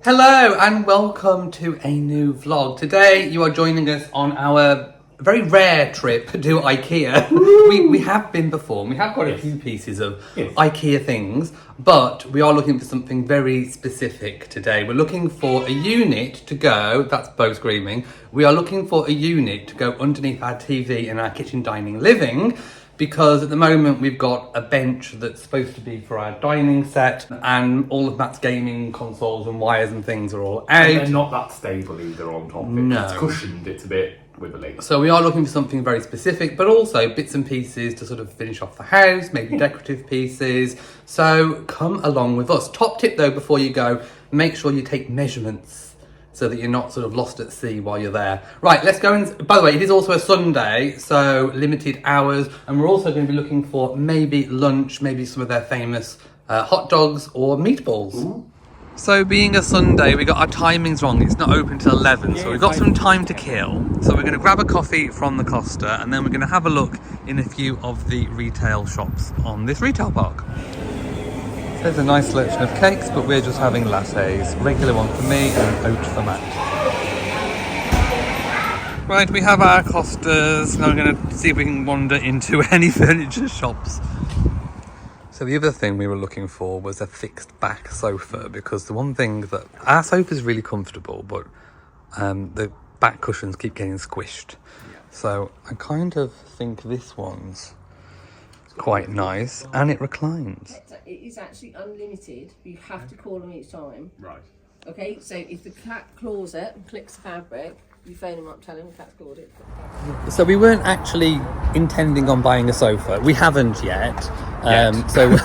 Hello and welcome to a new vlog. Today you are joining us on our very rare trip to IKEA. we have been before and we have got a few pieces of IKEA things, but we are looking for something very specific today. We're looking for a unit to go, that's Bo screaming, we are looking for a unit to go underneath our TV in our kitchen, dining, living, because at the moment we've got a bench that's supposed to be for our dining set and all of Matt's gaming consoles and wires and things are all out. And they're not that stable either on top of it. No. It's cushioned, it's a bit wibbly. So we are looking for something very specific, but also bits and pieces to sort of finish off the house, maybe decorative pieces. So come along with us. Top tip though, before you go, make sure you take measurements so that you're not sort of lost at sea while you're there. Right, let's go and, by the way, it is also a Sunday, so limited hours, and we're also going to be looking for maybe lunch, maybe some of their famous hot dogs or meatballs. Ooh. So being a Sunday, we got our timings wrong. It's not open till 11, so we've got some time to kill. So we're going to grab a coffee from the Costa, and then we're going to have a look in a few of the retail shops on this retail park. There's a nice selection of cakes, but we're just having lattes. Regular one for me and oat for Matt. Right, we have our Costas. Now we're going to see if we can wander into any furniture shops. So the other thing we were looking for was a fixed back sofa, because the one thing that our sofa's really comfortable, but the back cushions keep getting squished. Yeah. So I kind of think this one's quite nice, and it reclines. It is actually unlimited. You have to call them each time. Right. Okay, so if the cat claws it and clicks the fabric, you phone him up, tell him the cat's clawed it. So we weren't actually intending on buying a sofa. We haven't yet. So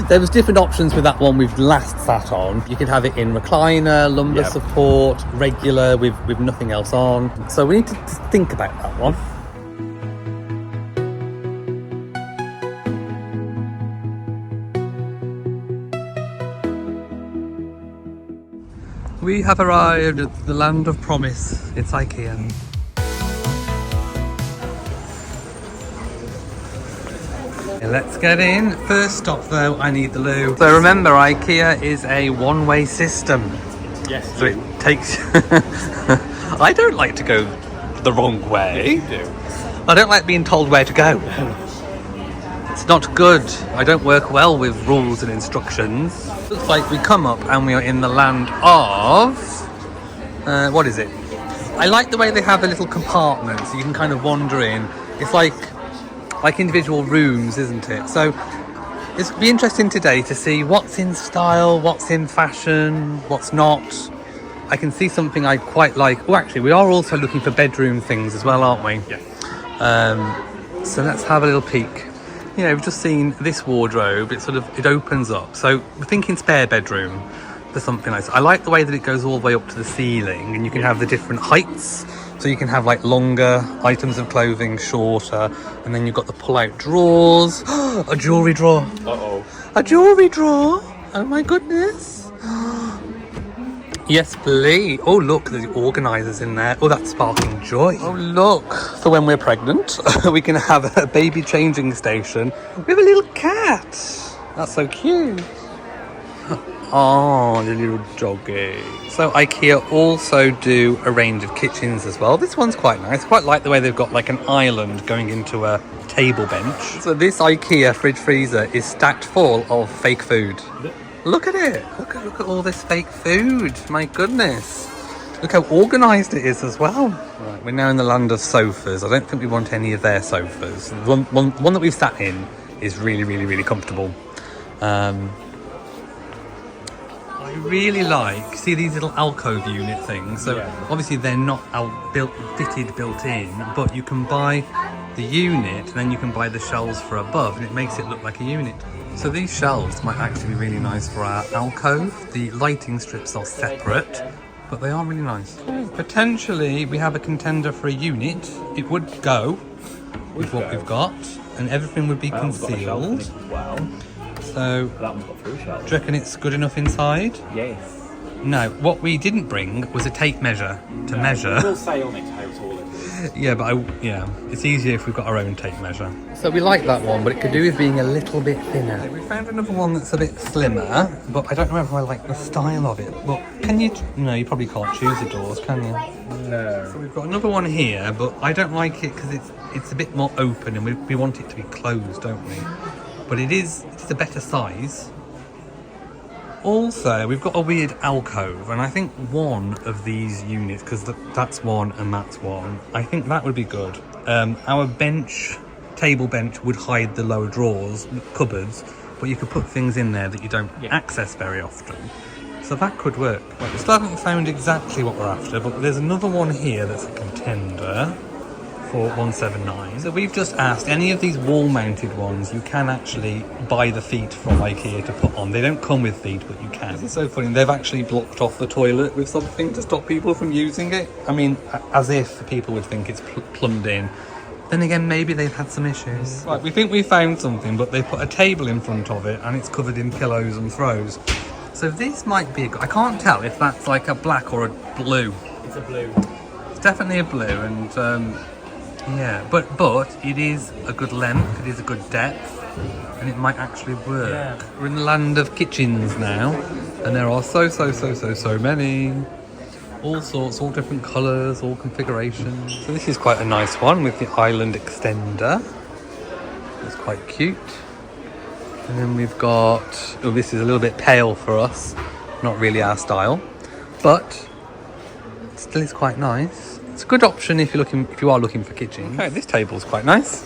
there was different options with that one we've last sat on. You could have it in recliner, lumbar support, regular with nothing else on. So we need to think about that one. We have arrived at the land of promise. It's IKEA. Let's get in. First stop though, I need the loo. So remember, IKEA is a one-way system. Yes. So it takes... I don't like to go the wrong way. Yes, you do. I don't like being told where to go. It's not good. I don't work well with rules and instructions. Looks like we come up and we are in the land of... what is it? I like the way they have a little compartment so you can kind of wander in. It's like individual rooms, isn't it? So it's be interesting today to see what's in style, what's in fashion, what's not. I can see something I quite like. Oh, actually, we are also looking for bedroom things as well, aren't we? Yeah. So let's have a little peek. You know, we've just seen this wardrobe. It opens up. So we're thinking spare bedroom for something like that. I like the way that it goes all the way up to the ceiling, and you can have the different heights. So you can have like longer items of clothing, shorter, and then you've got the pull-out drawers. A jewellery drawer. Uh-oh. A jewellery drawer. Oh my goodness. Yes, please. Oh, look, there's organisers in there. Oh, that's sparking joy. Oh, look. For when we're pregnant, we can have a baby changing station with a little cat. That's so cute. Oh, the little doggy. So IKEA also do a range of kitchens as well. This one's quite nice. Quite like the way they've got like an island going into a table bench. So this IKEA fridge freezer is stacked full of fake food. Look at it. Look at all this fake food. My goodness. Look how organised it is as well. Right, we're now in the land of sofas. I don't think we want any of their sofas. One that we've sat in is really, really, really comfortable. I really like, see these little alcove unit things. So obviously they're not fitted built in, but you can buy the unit and then you can buy the shelves for above, and it makes it look like a unit. So these shelves might actually be really nice for our alcove. The lighting strips are separate, but they are really nice. Potentially we have a contender for a unit. It would go with what we've got, and everything would be concealed. Wow. So, That one's got through shelves. do you reckon it's good enough inside? Yes. No, what we didn't bring was a tape measure to measure. It will say on it how tall it is. Yeah, but it's easier if we've got our own tape measure. So we like that one, but it could do with being a little bit thinner. We found another one that's a bit slimmer, but I don't know if I like the style of it. But can you? No, you probably can't choose the doors, can you? No. So we've got another one here, but I don't like it because it's a bit more open, and we want it to be closed, don't we? But it's a better size. Also, we've got a weird alcove, and I think one of these units, because that's one and that's one, I think that would be good. Our table bench would hide the lower drawers, cupboards, but you could put things in there that you don't access very often. So that could work. Right, we still haven't found exactly what we're after, but there's another one here that's a contender for 179. So we've just asked, any of these wall-mounted ones, you can actually buy the feet from IKEA to put on. They don't come with feet, but you can. This is so funny. They've actually blocked off the toilet with something to stop people from using it. I mean, as if people would think it's plumbed in. Then again, maybe they've had some issues. Right, we think we found something, but they put a table in front of it, and it's covered in pillows and throws. So this might be I can't tell if that's like a black or a blue. It's a blue. It's definitely a blue, and yeah, but it is a good length, it is a good depth, and it might actually work. Yeah. We're in the land of kitchens now, and there are so many. All sorts, all different colours, all configurations. So this is quite a nice one with the island extender. It's quite cute. And then we've got, this is a little bit pale for us, not really our style, but it still is quite nice. It's a good option if you are looking for kitchens. Okay, this table's quite nice.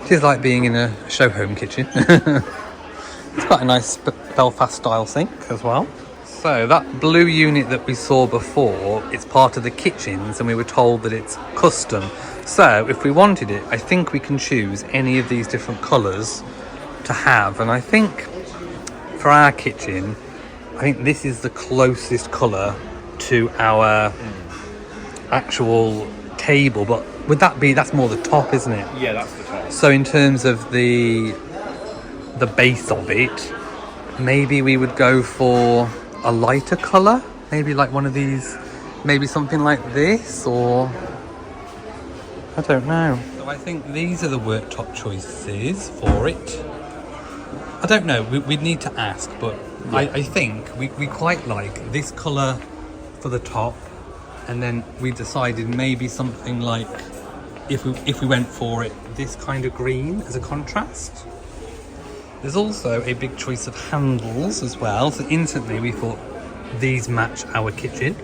It is like being in a show home kitchen. It's quite a nice Belfast style sink as well. So that blue unit that we saw before, it's part of the kitchens, and we were told that it's custom. So if we wanted it, I think we can choose any of these different colours to have. And I think for our kitchen, I think this is the closest colour to our actual table. But would that's more the top, isn't it? Yeah, that's the top. So in terms of the base of it, maybe we would go for a lighter colour, maybe like one of these, maybe something like this, or I don't know. So I think these are the worktop choices for it. I don't know, we'd need to ask, but yeah. I think we quite like this colour for the top, and then we decided maybe something like, if we went for it, this kind of green as a contrast. There's also a big choice of handles as well, so instantly we thought these match our kitchen.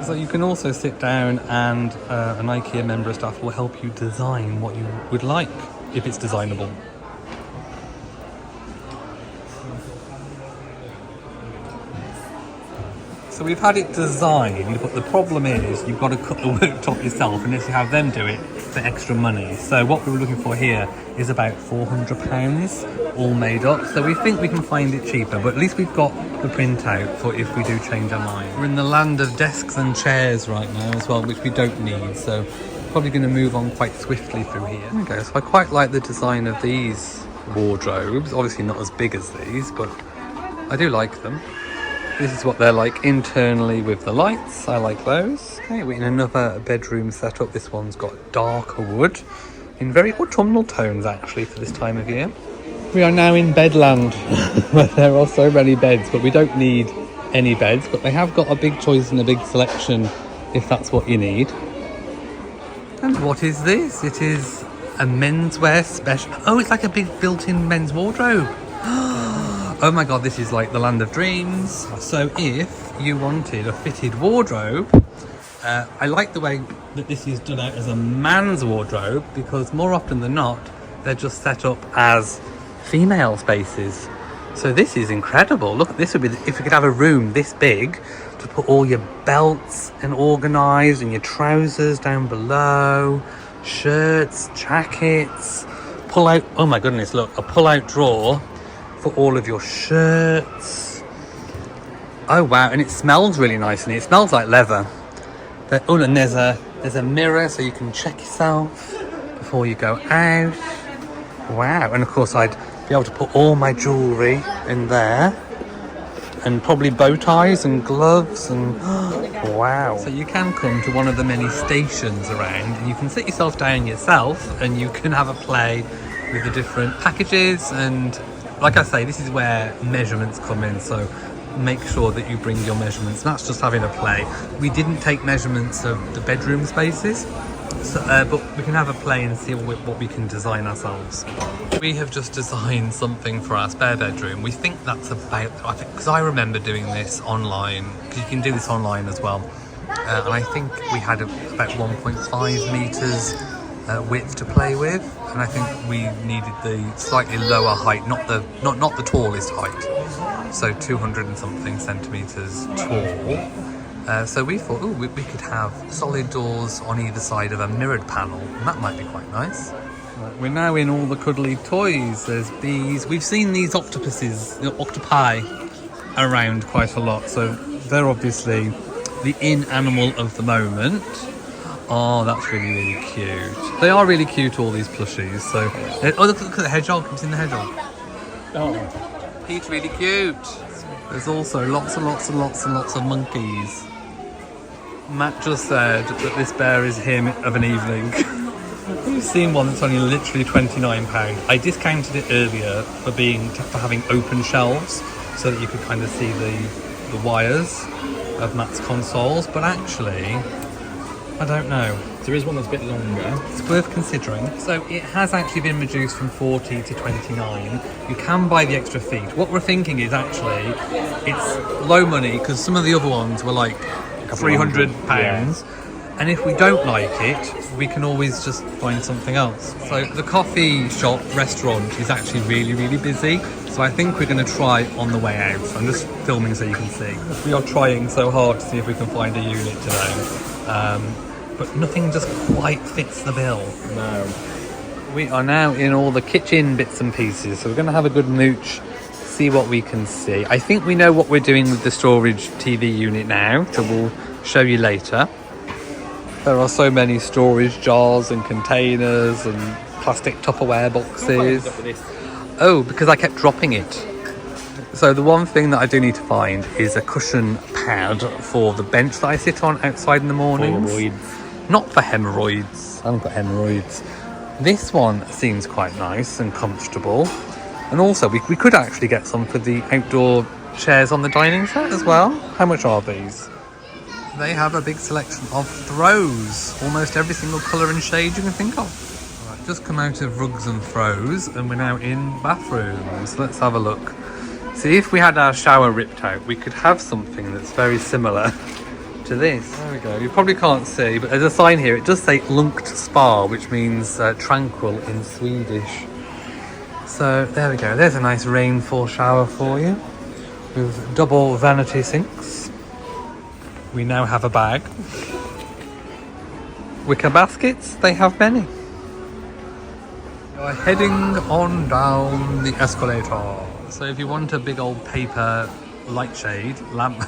So you can also sit down and an IKEA member of staff will help you design what you would like, if it's designable. So we've had it designed, but the problem is you've got to cut the worktop yourself unless you have them do it for extra money. So what we were looking for here is about £400 all made up. So we think we can find it cheaper, but at least we've got the printout for if we do change our mind. We're in the land of desks and chairs right now as well, which we don't need. So probably going to move on quite swiftly through here. Okay, so I quite like the design of these wardrobes. Obviously not as big as these, but I do like them. This is what they're like internally with the lights. I like those. Okay, we're in another bedroom setup. This one's got darker wood in very autumnal tones actually for this time of year. We are now in bedland where there are so many beds, but we don't need any beds, but they have got a big choice and a big selection if that's what you need. And what is this? It is a menswear special. Oh, it's like a big built-in men's wardrobe. Oh my god, this is like the land of dreams. So if you wanted a fitted wardrobe, I like the way that this is done out as a man's wardrobe, because more often than not, they're just set up as female spaces. So this is incredible. Look, this would be, if you could have a room this big to put all your belts and organised, and your trousers down below, shirts, jackets, pull out, oh my goodness, look, a pull out drawer for all of your shirts. Oh wow, and it smells really nice, and it smells like leather. Oh, and there's a mirror so you can check yourself before you go out. Wow, and of course I'd be able to put all my jewellery in there. and probably bow ties and gloves and wow. So you can come to one of the many stations around and you can sit yourself down yourself and you can have a play with the different packages, and like I say, this is where measurements come in, so make sure that you bring your measurements. That's just having a play. We didn't take measurements of the bedroom spaces, so, but we can have a play and see what we can design ourselves. We have just designed something for our spare bedroom. We think that's about, I think, because I remember doing this online, because you can do this online as well, and I think we had about 1.5 meters width to play with, and I think we needed the slightly lower height, not the tallest height, so 200 and something centimeters tall. So we thought, oh, we could have solid doors on either side of a mirrored panel, and that might be quite nice. Right, we're now in all the cuddly toys. There's bees. We've seen these octopuses, the octopi, around quite a lot, so they're obviously the in animal of the moment. Oh, that's really, really cute. They are really cute, all these plushies. So, oh, look at the hedgehog. It's in the hedgehog. Oh, he's really cute. There's also lots and lots and lots and lots of monkeys. Matt just said that this bear is him of an evening. We've seen one that's only literally £29. I discounted it earlier for having open shelves so that you could kind of see the wires of Matt's consoles, but actually, I don't know. There is one that's a bit longer. It's worth considering. So it has actually been reduced from 40 to 29. You can buy the extra feet. What we're thinking is actually it's low money because some of the other ones were like £300. Yeah. And if we don't like it, we can always just find something else. So the coffee shop restaurant is actually really, really busy. So I think we're going to try on the way out. I'm just filming so you can see. We are trying so hard to see if we can find a unit today. But nothing just quite fits the bill. No. We are now in all the kitchen bits and pieces, so we're going to have a good mooch, see what we can see. I think we know what we're doing with the storage TV unit now, so we'll show you later. There are so many storage jars and containers and plastic Tupperware boxes. Oh, because I kept dropping it. So the one thing that I do need to find is a cushion pad for the bench that I sit on outside in the mornings. Not for hemorrhoids. I haven't got hemorrhoids. This one seems quite nice and comfortable. And also, we could actually get some for the outdoor chairs on the dining set as well. How much are these? They have a big selection of throws. Almost every single colour and shade you can think of. Right, just come out of rugs and throws, and we're now in bathrooms. Let's have a look. See, if we had our shower ripped out, we could have something that's very similar to this. There we go. You probably can't see, but there's a sign here. It does say Lunkt Spa, which means tranquil in Swedish. So there we go. There's a nice rainfall shower for you with double vanity sinks. We now have a bag. Wicker baskets, they have many. We're heading on down the escalator. So if you want a big old paper light shade lamp,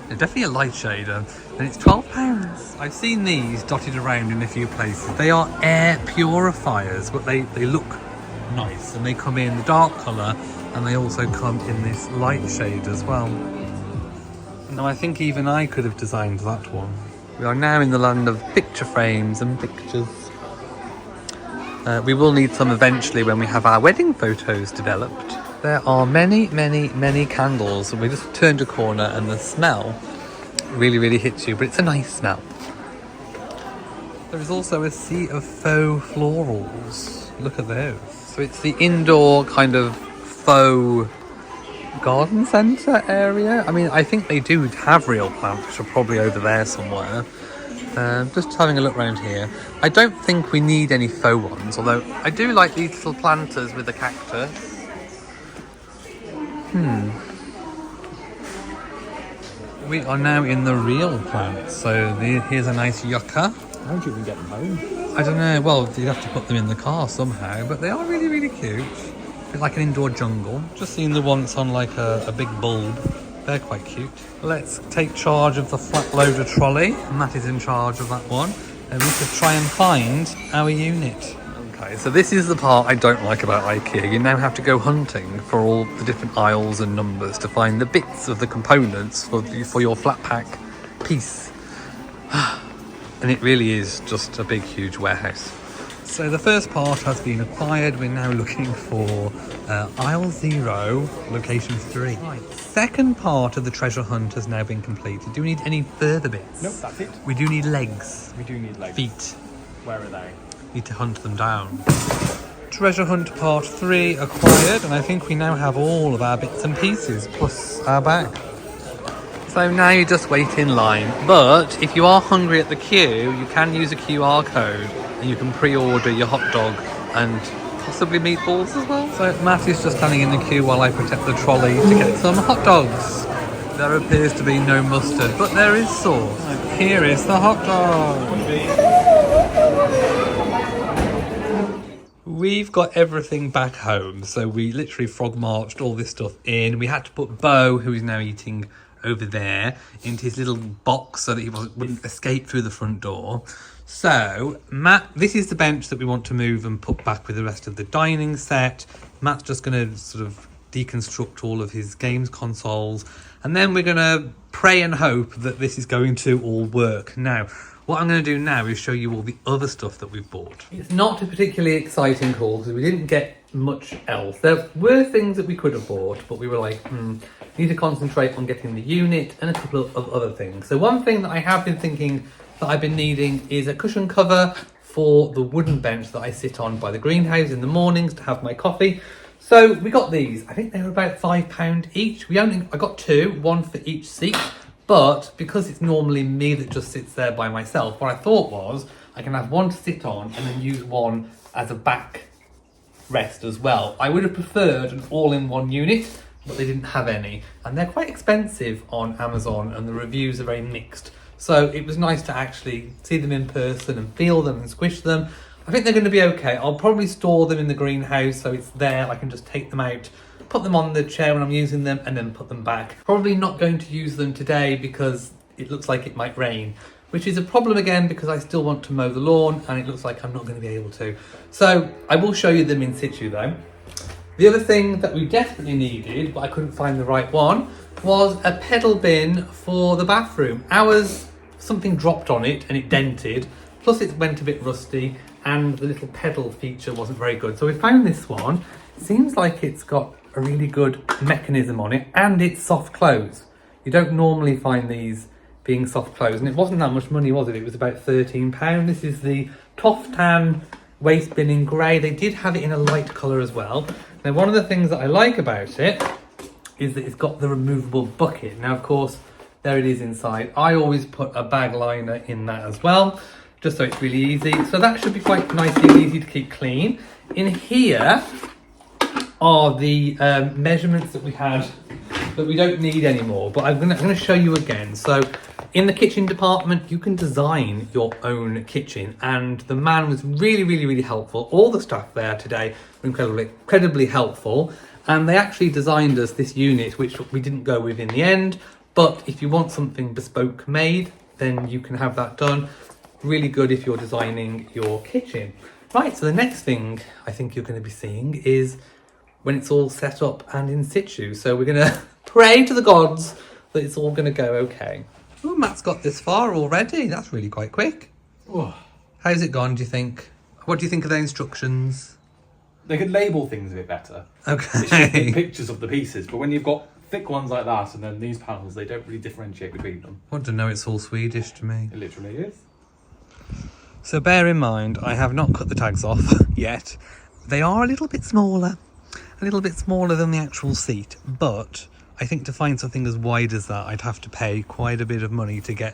definitely a light shade, then it's £12. I've seen these dotted around in a few places. They are air purifiers, but they look nice, and they come in the dark colour, and they also come in this light shade as well. Now I think even I could have designed that one. We are now in the land of picture frames and pictures. We will need some eventually when we have our wedding photos developed. There are many, many, many candles. We just turned a corner and the smell really, really hits you, but it's a nice smell. There is also a sea of faux florals. Look at those. So it's the indoor kind of faux garden centre area. I mean, I think they do have real plants, which are probably over there somewhere. Just having a look around here. I don't think we need any faux ones, although I do like these little planters with the cactus. We are now in the real plants. So here's a nice yucca. How do you even get them home? I don't know. Well, you'd have to put them in the car somehow, but they are really, really cute. A bit like an indoor jungle. Just seen the one that's on like a big bulb. They're quite cute. Let's take charge of the flat loader trolley. Matt is in charge of that one. And we could try and find our unit. Okay, so this is the part I don't like about IKEA. You now have to go hunting for all the different aisles and numbers to find the bits of the components for your flat pack piece. And it really is just a big, huge warehouse. So the first part has been acquired. We're now looking for aisle 0, location 3. Right. Second part of the treasure hunt has now been completed. Do we need any further bits? Nope, that's it. We do need legs. We do need legs. Feet. Where are they? Need to hunt them down. Treasure hunt part 3 acquired, and I think we now have all of our bits and pieces plus our bag. So now you just wait in line, but if you are hungry at the queue, you can use a QR code and you can pre-order your hot dog and possibly meatballs as well. So Matt is just standing in the queue while I protect the trolley to get some hot dogs. There appears to be no mustard, but there is sauce. Here is the hot dog. We've got everything back home, so we literally frog marched all this stuff in. We had to put Bo, who is now eating over there, into his little box so that he wouldn't escape through the front door. So Matt, this is the bench that we want to move and put back with the rest of the dining set. Matt's just going to sort of deconstruct all of his games consoles, and then we're going to pray and hope that this is going to all work. Now, what I'm going to do now is show you all the other stuff that we've bought. It's not a particularly exciting haul because we didn't get much else. There were things that we could have bought, but we were like, need to concentrate on getting the unit and a couple of other things. So one thing that I have been thinking that I've been needing is a cushion cover for the wooden bench that I sit on by the greenhouse in the mornings to have my coffee. So we got these. I think they were about £5 each. I got 2, one for each seat. But because it's normally me that just sits there by myself, what I thought was I can have one to sit on and then use one as a back rest as well. I would have preferred an all-in-one unit, but they didn't have any. And they're quite expensive on Amazon and the reviews are very mixed. So it was nice to actually see them in person and feel them and squish them. I think they're going to be okay. I'll probably store them in the greenhouse so it's there. I can just take them out, put them on the chair when I'm using them, and then put them back. Probably not going to use them today because it looks like it might rain, which is a problem again because I still want to mow the lawn and it looks like I'm not going to be able to. So I will show you them in situ though. The other thing that we desperately needed, but I couldn't find the right one, was a pedal bin for the bathroom. Ours, something dropped on it and it dented, plus it went a bit rusty and the little pedal feature wasn't very good. So we found this one. It seems like it's got a really good mechanism on it and it's soft close. You don't normally find these being soft close, and it wasn't that much money, was it? It was about £13. This is the Toftan waste bin in grey. They did have it in a light colour as well. Now one of the things that I like about it is that it's got the removable bucket. Now of course there it is inside. I always put a bag liner in that as well, just so it's really easy. So that should be quite nice and easy to keep clean. In here are the measurements that we had that we don't need anymore, but I'm gonna show you again. So in the kitchen department, you can design your own kitchen, and the man was really helpful. All the staff there today were incredibly helpful, and they actually designed us this unit, which we didn't go with in the end. But if you want something bespoke made, then you can have that done. Really good if you're designing your kitchen. Right, so the next thing I think you're going to be seeing is when it's all set up and in situ. So we're going to pray to the gods that it's all going to go okay. Oh, Matt's got this far already. That's really quite quick. Oh. How's it gone, do you think? What do you think of the instructions? They could label things a bit better. Okay. It's just the pictures of the pieces, but when you've got thick ones like that and then these panels, they don't really differentiate between them. I want to know, it's all Swedish to me. It literally is. So bear in mind, I have not cut the tags off yet. They are a little bit smaller than the actual seat, but I think to find something as wide as that, I'd have to pay quite a bit of money to get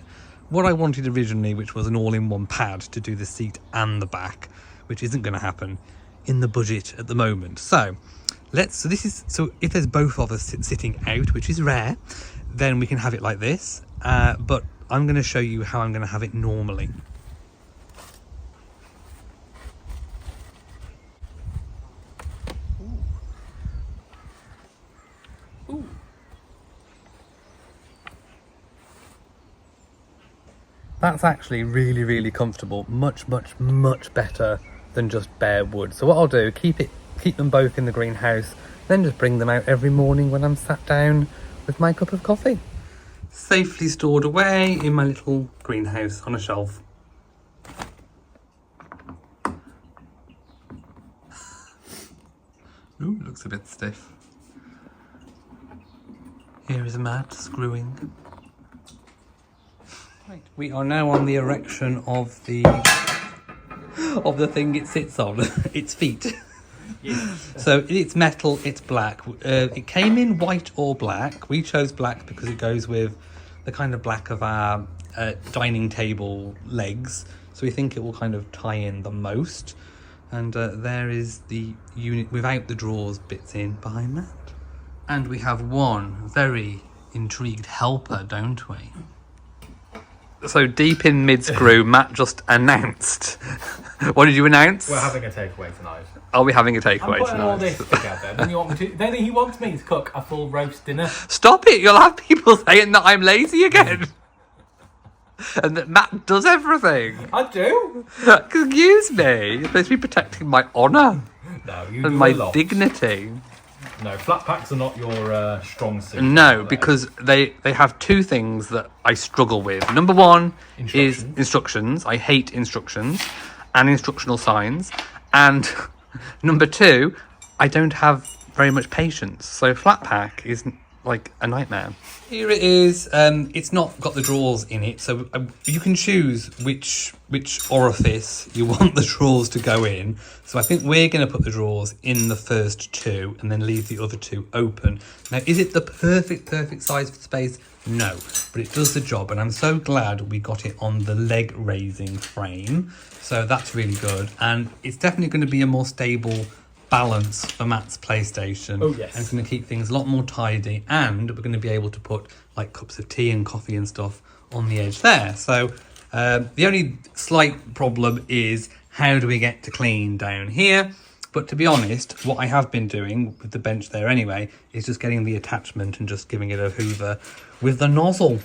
what I wanted originally, which was an all-in-one pad to do the seat and the back, which isn't going to happen in the budget at the moment. So if there's both of us sitting out, which is rare, then we can have it like this. But I'm going to show you how I'm going to have it normally. That's actually really comfortable. Much better than just bare wood. So what I'll do, keep them both in the greenhouse, then just bring them out every morning when I'm sat down with my cup of coffee. Safely stored away in my little greenhouse on a shelf. Ooh, looks a bit stiff. Here is Matt screwing. Right, we are now on the erection of the thing it sits on, its feet. Yes. So it's metal, it's black. It came in white or black. We chose black because it goes with the kind of black of our dining table legs. So we think it will kind of tie in the most. And there is the unit without the drawers bits in behind that. And we have one very intrigued helper, don't we? So deep in mid-screw, Matt just announced. What did you announce? We're having a takeaway tonight. Are we having a takeaway I'm putting tonight? all this together. Then he wants me to cook a full roast dinner. Stop it! You'll have people saying that I'm lazy again. And that Matt does everything. I do. Excuse me. You're supposed to be protecting my honour. No, you and do my a lot. Dignity. No, flat packs are not your strong suit. No, because they have two things that I struggle with. Number one is instructions. I hate instructions and instructional signs. And number two, I don't have very much patience. So flat pack is like a nightmare. Here it is. It's not got the drawers in it, so you can choose which orifice you want the drawers to go in. So I think we're going to put the drawers in the first two and then leave the other two open. Now, is it the perfect size for space? No, but it does the job, and I'm so glad we got it on the leg raising frame. So that's really good, and it's definitely going to be a more stable balance for Matt's PlayStation. Oh yes. And it's going to keep things a lot more tidy, and we're going to be able to put like cups of tea and coffee and stuff on the edge there. So the only slight problem is how do we get to clean down here? But to be honest, what I have been doing with the bench there anyway is just getting the attachment and just giving it a hoover with the nozzle.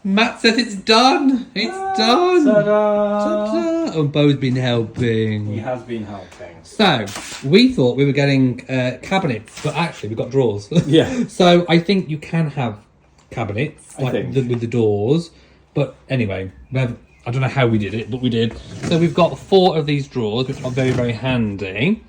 Matt says it's done. It's done. Ta-da! Ta-da! Oh, Bo's been helping. He has been helping. So we thought we were getting cabinets, but actually we've got drawers. Yeah. So I think you can have cabinets with the doors. But anyway, I don't know how we did it, but we did. So we've got 4 of these drawers, which are very, very handy.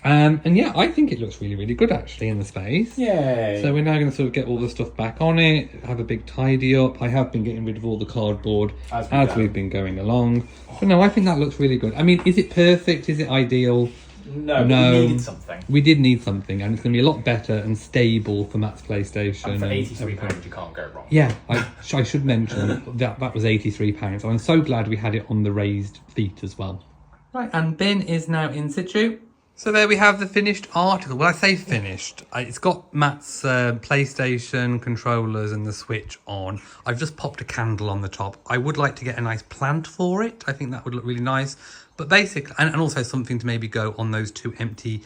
And yeah, I think it looks really, really good actually in the space. Yay. So we're now going to sort of get all the stuff back on it, have a big tidy up. I have been getting rid of all the cardboard as we've been going along. But no, I think that looks really good. I mean, is it perfect? Is it ideal? No, we needed something. We did need something, and it's going to be a lot better and stable for Matt's PlayStation. And for £83 you can't go wrong. Yeah, I should mention that was £83. And I'm so glad we had it on the raised feet as well. Right, and bin is now in situ. So there we have the finished article. Well, I say finished. It's got Matt's PlayStation controllers and the Switch on. I've just popped a candle on the top. I would like to get a nice plant for it. I think that would look really nice. But basically, and also something to maybe go on those 2 empty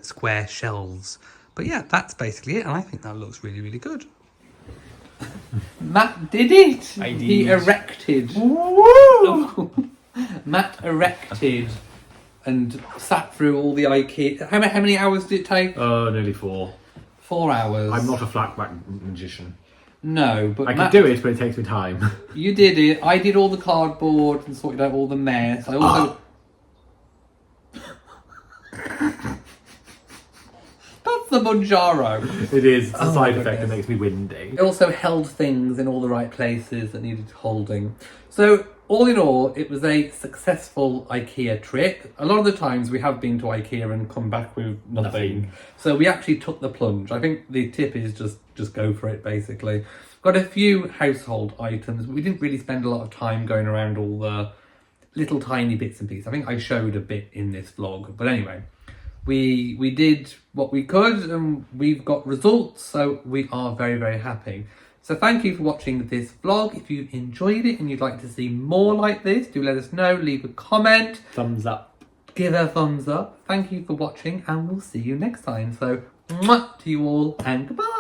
square shelves. But yeah, that's basically it. And I think that looks really, really good. Matt did it. I did. He erected. Woo! Matt erected and sat through all the IKEA. How many hours did it take? Nearly 4. 4 hours. I'm not a flat back magician. No, but I can do it, but it takes me time. You did it. I did all the cardboard and sorted out all the mess. I also. That's the Manjaro. It is. It's a side effect goodness. that makes me windy. It also held things in all the right places that needed holding. So, all in all, it was a successful IKEA trip. A lot of the times we have been to IKEA and come back with nothing. So we actually took the plunge. I think the tip is just go for it, basically. Got a few household items. We didn't really spend a lot of time going around all the little tiny bits and pieces. I think I showed a bit in this vlog. But anyway, we did what we could and we've got results. So we are very, very happy. So thank you for watching this vlog. If you enjoyed it and you'd like to see more like this, do let us know. Leave a comment. Thumbs up. Give a thumbs up. Thank you for watching and we'll see you next time. So, mwah to you all and goodbye.